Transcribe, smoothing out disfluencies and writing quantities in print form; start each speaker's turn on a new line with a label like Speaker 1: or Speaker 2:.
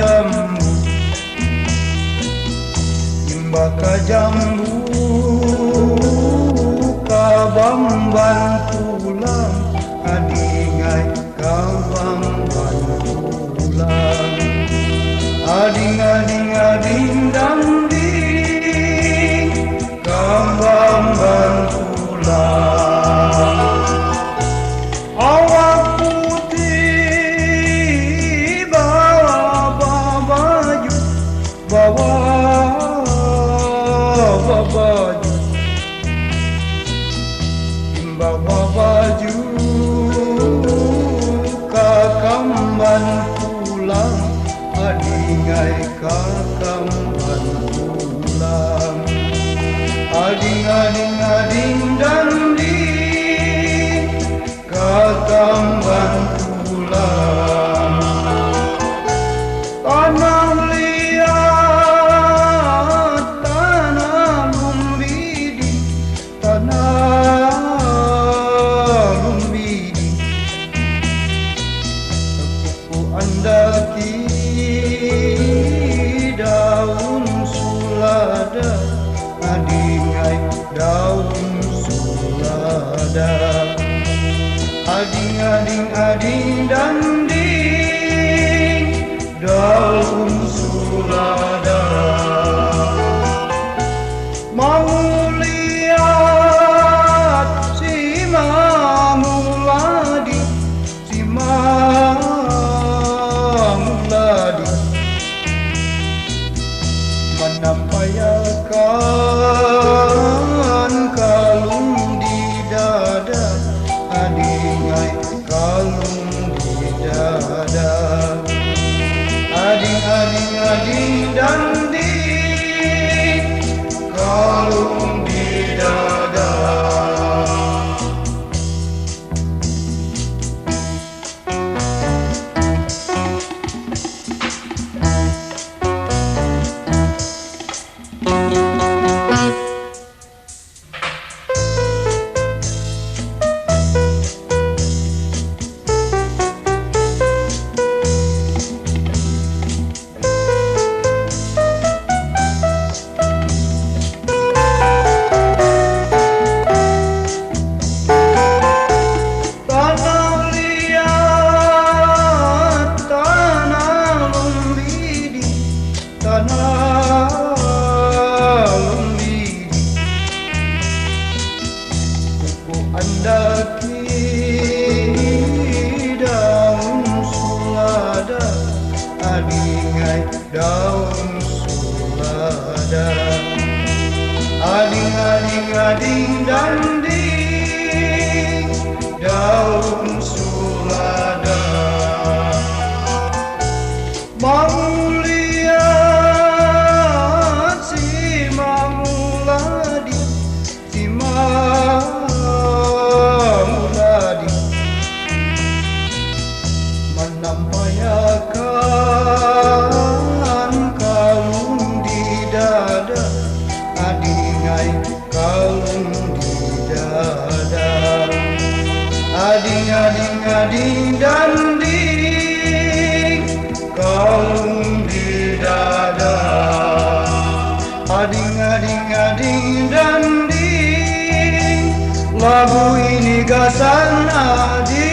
Speaker 1: jambu imbaka jambu kabamban pulang adingai kabamban pulang ading ading ading dang ding kabamban pulang awak putih bawa baju bawa baju bawa baju kakamban pulang adingai kakamban pulang ading ading ading danding kakamban pulang tanah liat tanah lumbidi tanah lumbidi tepuk andaki daun sulada adingai daun sulada ading ading ading danding daun sulada mau lihat si mamuladi si mamuladi menampayakan kalung di dada adingai kalung di dada ading ading ading danding kalung di dada andaki daun sulada adingai daun sulada ading ading ading danding daun sulada mau lihat si mamuladi si menampayakan kalung di dada adingai kalung di dada ading ading ading danding kalung di dada ading ading ading danding lagu ini gasana di